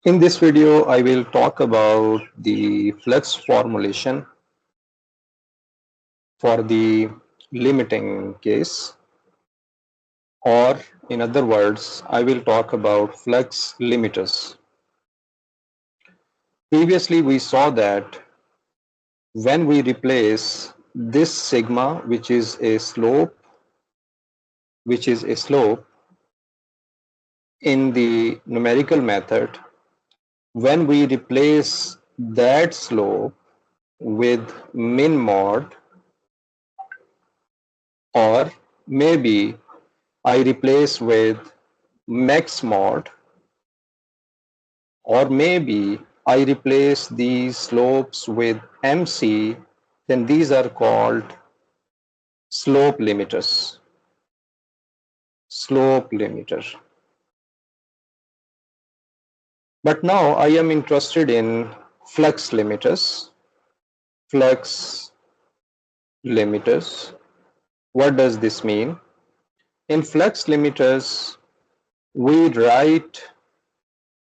In this video, I will talk about the flux formulation for the limiting case, or in other words, I will talk about flux limiters. Previously, we saw that when we replace this sigma, which is a slope in the numerical method, when we replace that slope with min mod, or maybe I replace with max mod, or maybe I replace these slopes with MC, then these are called slope limiters. Slope limiter. But now I am interested in flux limiters. Flux limiters. What does this mean? In flux limiters, we write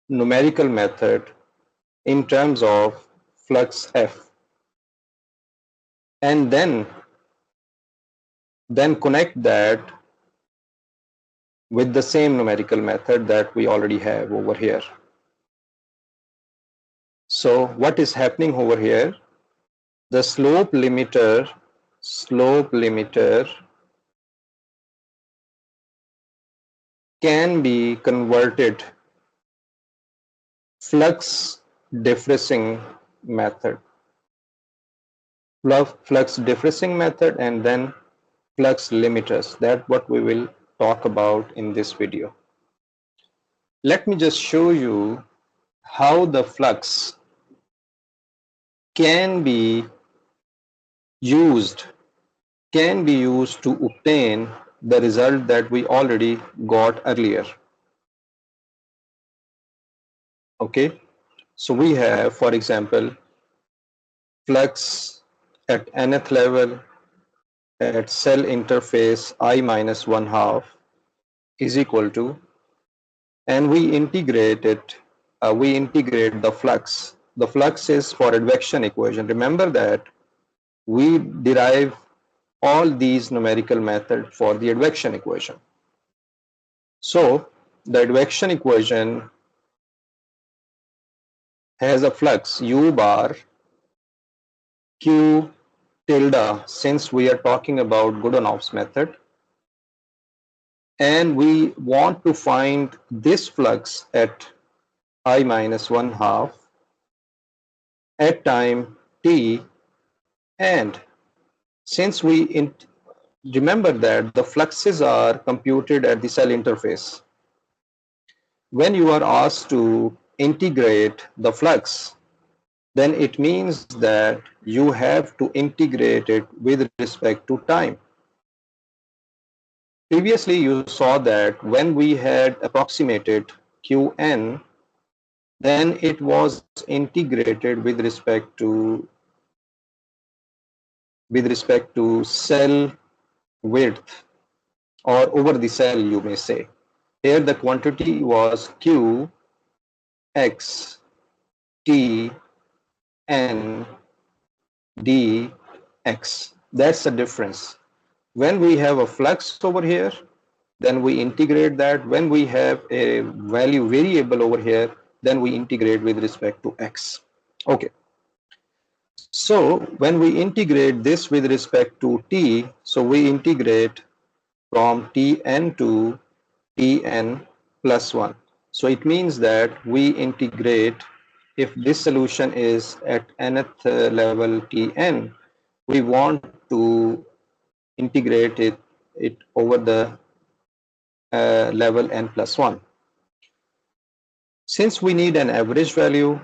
numerical method in terms of flux F, and then connect that with the same numerical method that we already have over here. So what is happening over here? The slope limiter can be converted flux differential method, and then flux limiters. That's what we will talk about in this video. Let me just show you how the flux can be used to obtain the result that we already got earlier. Okay, so we have, for example, flux at nth level at cell interface I minus 1/2 is equal to, and we integrate the flux. The flux is for advection equation. Remember that we derive all these numerical methods for the advection equation. So the advection equation has a flux U bar Q tilde, since we are talking about Godunov's method, and we want to find this flux at I minus 1/2 at time t, and since we remember that the fluxes are computed at the cell interface, when you are asked to integrate the flux, then it means that you have to integrate it with respect to time. Previously, you saw that when we had approximated Qn, then it was integrated with respect to cell width, or over the cell, you may say. Here the quantity was Q x t n d x. That's the difference. When we have a flux over here, then we integrate that. When we have a value variable over here, then we integrate with respect to x. Okay. So when we integrate this with respect to t, so we integrate from Tn to Tn plus 1. So it means that we integrate, if this solution is at nth level Tn, we want to integrate it over the level n plus 1. Since we need an average value,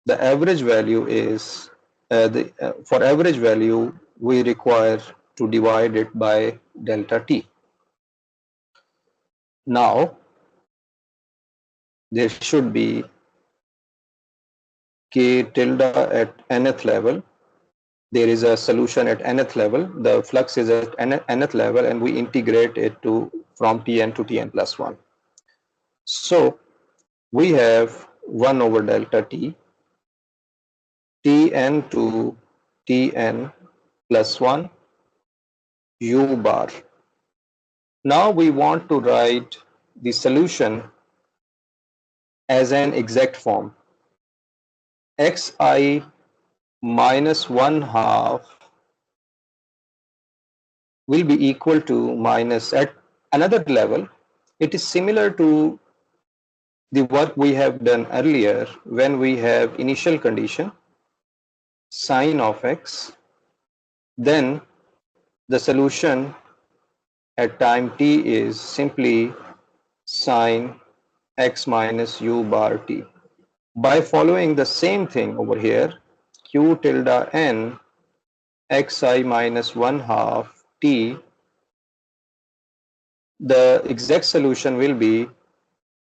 the average value is, for average value, we require to divide it by delta t. Now, there should be k tilde at nth level. There is a solution at nth level. The flux is at nth level, and we integrate it from Tn to Tn plus 1. So we have 1 over delta t, Tn to Tn plus 1 u bar. Now we want to write the solution as an exact form. Xi minus 1 half will be equal to minus, at another level, it is similar to the work we have done earlier when we have initial condition sine of x, then the solution at time t is simply sine x minus u bar t. By following the same thing over here, q tilde n xi minus 1 half t, the exact solution will be,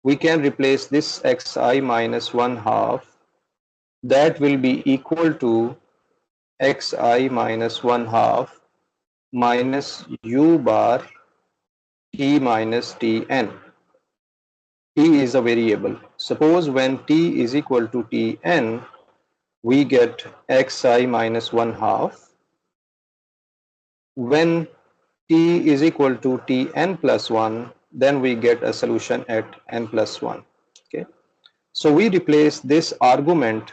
we can replace this xi minus 1 half, that will be equal to xi minus 1 half minus u bar t minus tn. T is a variable. Suppose when t is equal to tn, we get xi minus 1 half. When t is equal to tn plus 1, then we get a solution at n plus 1. Okay. So we replace this argument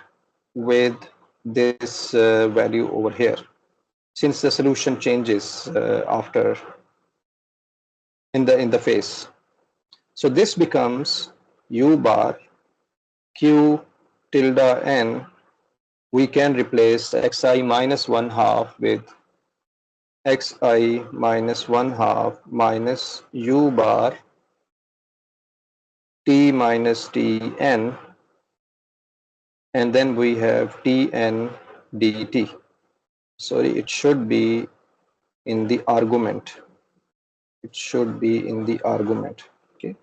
with this value over here, since the solution changes after in the phase. So this becomes u bar q tilde n. We can replace xi minus 1 half with xi minus 1 half minus u bar t minus tn, and then we have tn dt. Sorry, it should be in the argument. It should be in the argument. Okay.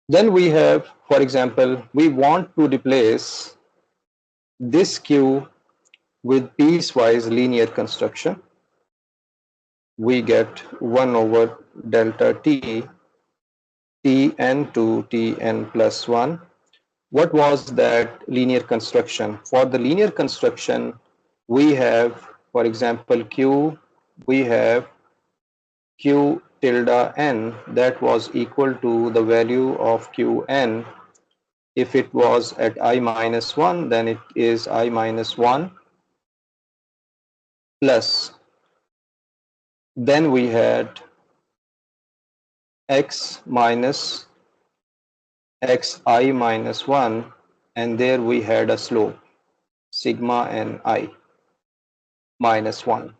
Then we have, for example, we want to replace this q with piecewise linear construction. We get 1 over delta t, tn to tn plus 1. What was that linear construction? For the linear construction, we have, for example, q, we have q tilde n, that was equal to the value of qn. If it was at I minus 1, then it is I minus 1 plus, then we had x minus xi minus 1, and there we had a slope sigma ni minus 1.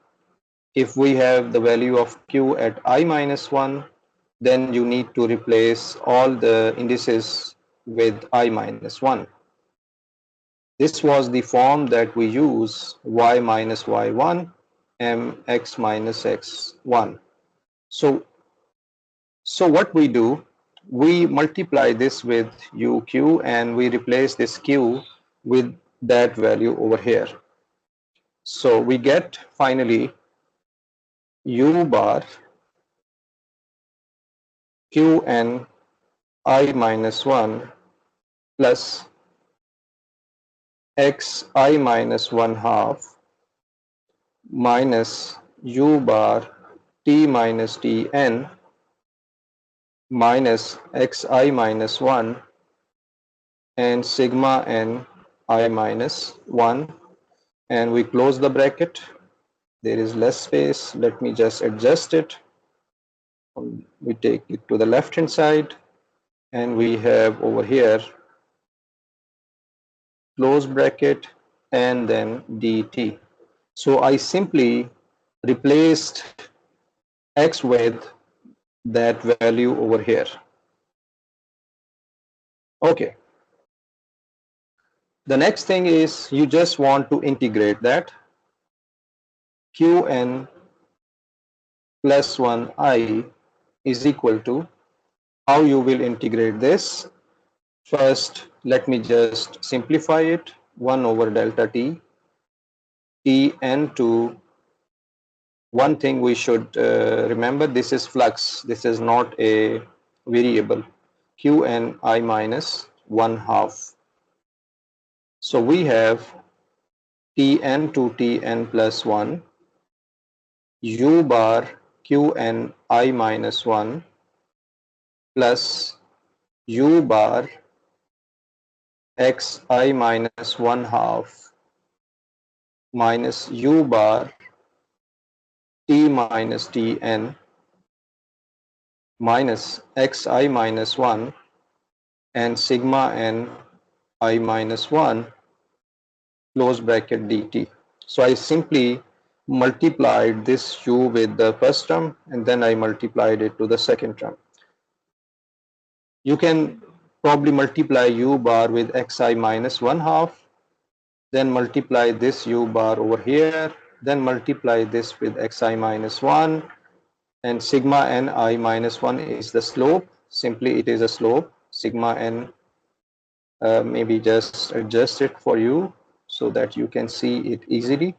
If we have the value of q at I minus 1, then you need to replace all the indices with I minus 1. This was the form that we use, y minus y1 mx minus x1. So what we do, we multiply this with uq and we replace this q with that value over here. So we get finally u bar qn I minus 1 plus xi minus 1 half minus u bar t minus tn minus xi minus 1 and sigma n I minus 1, and we close the bracket. There is less space. Let me just adjust it. We take it to the left hand side, and we have over here close bracket and then dt. So I simply replaced x with that value over here. Okay. The next thing is you just want to integrate that. Qn plus 1i is equal to, how you will integrate this? First, let me just simplify it. 1 over delta t, tn to, one thing we should remember, this is flux. This is not a variable. Qni minus 1 half. So we have Tn to Tn plus 1 U bar Qni minus 1 plus U bar Xi minus 1 half minus U bar T minus Tn minus Xi minus 1 and sigma n I minus 1 close bracket dt. So I simply multiplied this u with the first term and then I multiplied it to the second term. You can probably multiply u bar with xi minus 1 half, then multiply this u bar over here, then multiply this with xi minus 1, and sigma ni minus 1 is the slope. Simply it is a slope. Sigma n, maybe just adjust it for you so that you can see it easily.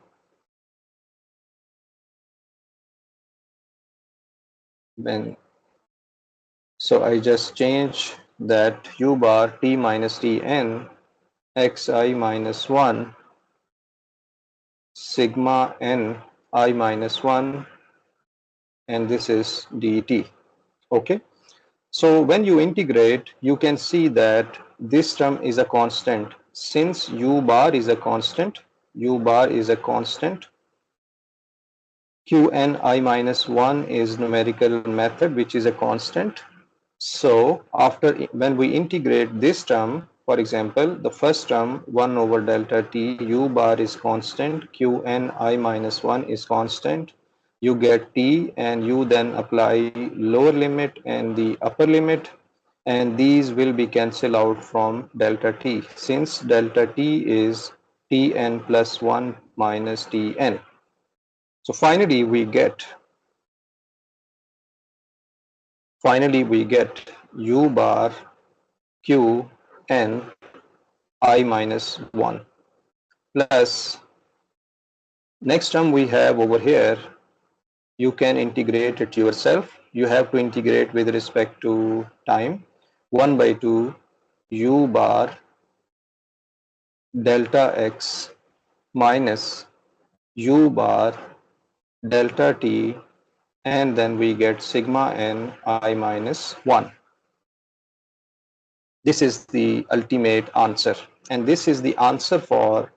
Then so I just change that u bar t minus tn xi minus 1 sigma n I minus 1, and this is dt. Okay, so when you integrate, you can see that this term is a constant. Since u bar is a constant, Qni minus 1 is numerical method, which is a constant. So after, when we integrate this term, for example, the first term 1 over delta t, u bar is constant, Qni minus 1 is constant, you get t, and you then apply lower limit and the upper limit, and these will be cancelled out from delta t, since delta t is tn plus 1 minus tn. So finally we get u bar q n I minus 1 plus, next term we have over here, you can integrate it yourself. You have to integrate with respect to time. 1 by 2 u bar delta x minus u bar delta t, and then we get sigma n I minus 1. This is the ultimate answer, and this is the answer for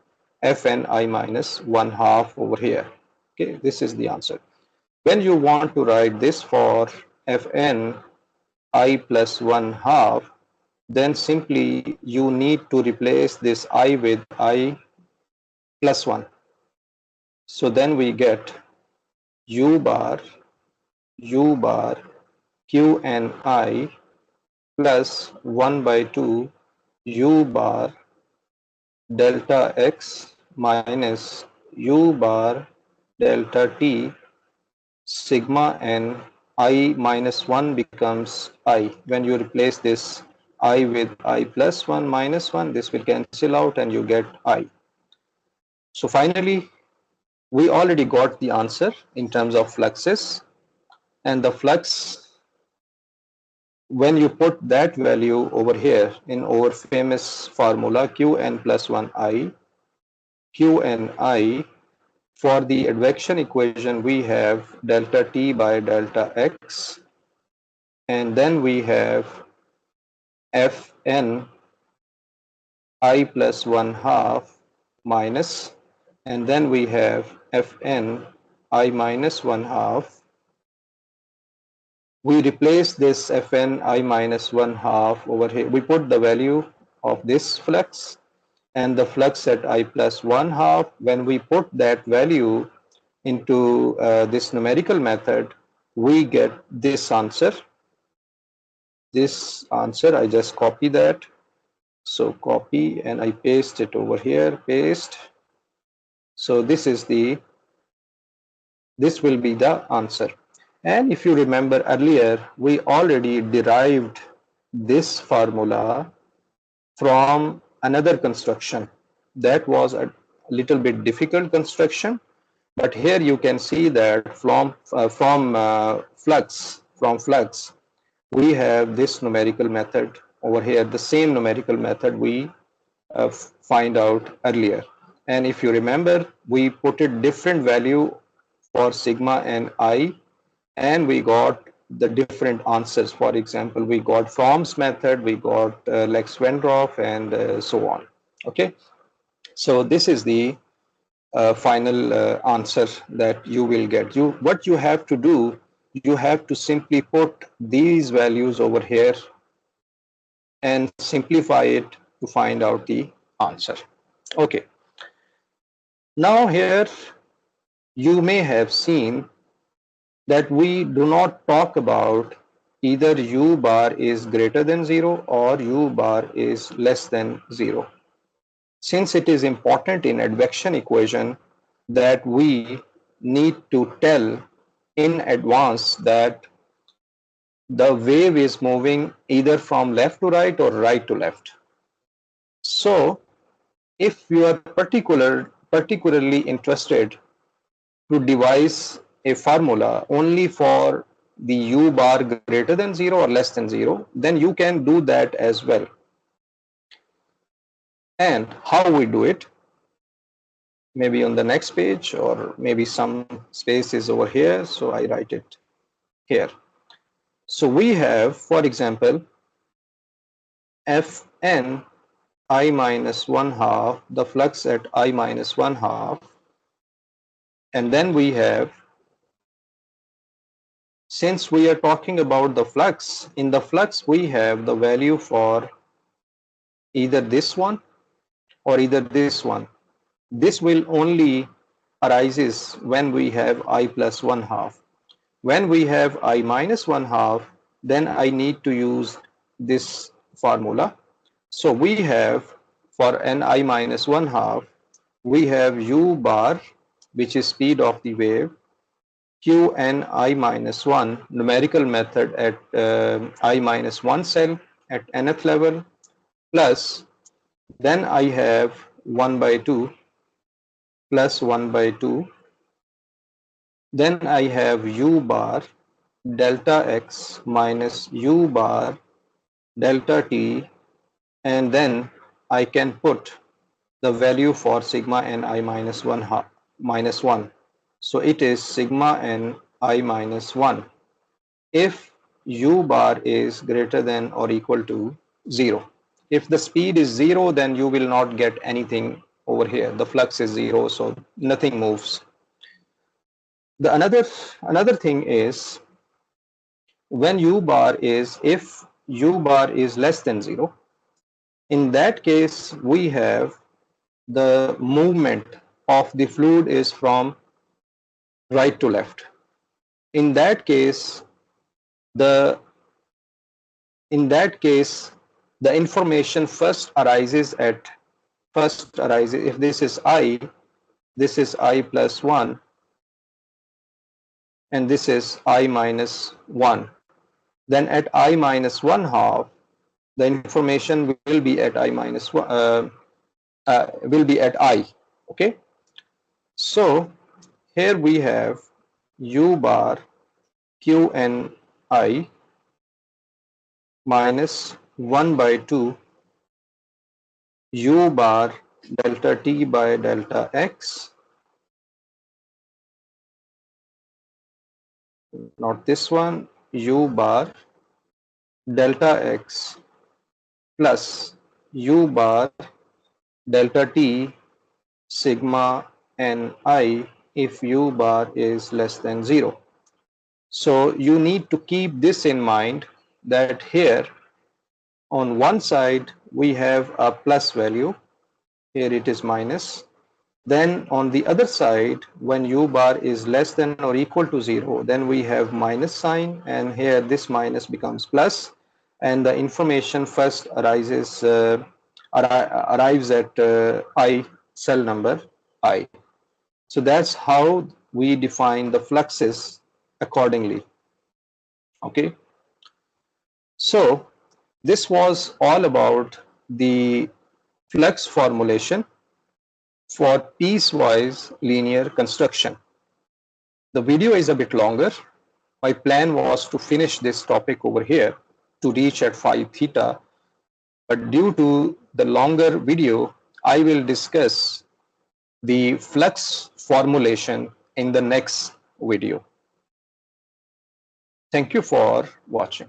fni minus 1 half over here. Okay, this is the answer. When you want to write this for fn I plus 1 half, then simply you need to replace this I with I plus 1. So then we get u bar qni plus 1 by 2 u bar delta x minus u bar delta t, sigma n I minus 1 becomes I. When you replace this I with I plus 1 minus 1, this will cancel out and you get I. So finally, we already got the answer in terms of fluxes, and the flux, when you put that value over here in our famous formula Qn plus 1I, Qni, for the advection equation we have delta t by delta x, and then we have fn I plus 1 half minus, and then we have fn I minus 1 half. We replace this fn I minus 1 half over here. We put the value of this flux and the flux at I plus 1 half. When we put that value into this numerical method, we get this answer. This answer, I just copy that. So copy and I paste it over here, paste. So this will be the answer. And if you remember earlier, we already derived this formula from another construction. That was a little bit difficult construction, but here you can see that from flux, we have this numerical method over here, the same numerical method we find out earlier. And if you remember, we put a different value for sigma and I, and we got the different answers. For example, we got Fromm's method, we got Lex Vendroff, and so on. Okay, so this is the final answer that you will get. What you have to do, you have to simply put these values over here and simplify it to find out the answer. Okay, now here you may have seen that we do not talk about either u bar is greater than 0 or u bar is less than 0. Since it is important in advection equation that we need to tell in advance that the wave is moving either from left to right or right to left. So if you are particularly interested to devise a formula only for the u bar greater than 0 or less than 0, then you can do that as well. And how we do it, maybe on the next page, or maybe some space is over here, so I write it here. So we have, for example, Fn I minus 1/2, the flux at I minus 1/2, and then we have, since we are talking about the flux, in the flux we have the value for either this one or either this one. This will only arises when we have I plus 1/2. When we have I minus 1/2, then I need to use this formula. So we have, for n I minus 1/2, we have u bar, which is speed of the wave, q n I minus 1, numerical method at I minus 1 cell at nth level, plus then I have 1 by 2 plus 1 by 2. Then I have u bar delta x minus u bar delta t, and then I can put the value for sigma n I minus 1. So it is sigma n I minus 1 if u bar is greater than or equal to 0. If the speed is 0, then you will not get anything over here. The flux is 0, so nothing moves. The another thing is, when if u bar is less than 0, in that case we have the movement of the fluid is from right to left. In that case, the information first arises if this is I plus 1, and this is I minus 1. Then at I minus 1/2, the information will be at I minus 1, will be at I. Okay. So here we have u bar q n I minus 1 by 2 u bar delta t by delta x, not this one, u bar delta x plus u bar delta t sigma n I if u bar is less than 0. So you need to keep this in mind, that here on one side we have a plus value, here it is minus. Then on the other side, when u bar is less than or equal to 0, then we have minus sign, and here this minus becomes plus, and the information first arrives at I, cell number I. So that's how we define the fluxes accordingly. Okay. So this was all about the flux formulation for piecewise linear construction. The video is a bit longer. My plan was to finish this topic over here, to reach at phi theta, but due to the longer video, I will discuss the flux formulation in the next video. Thank you for watching.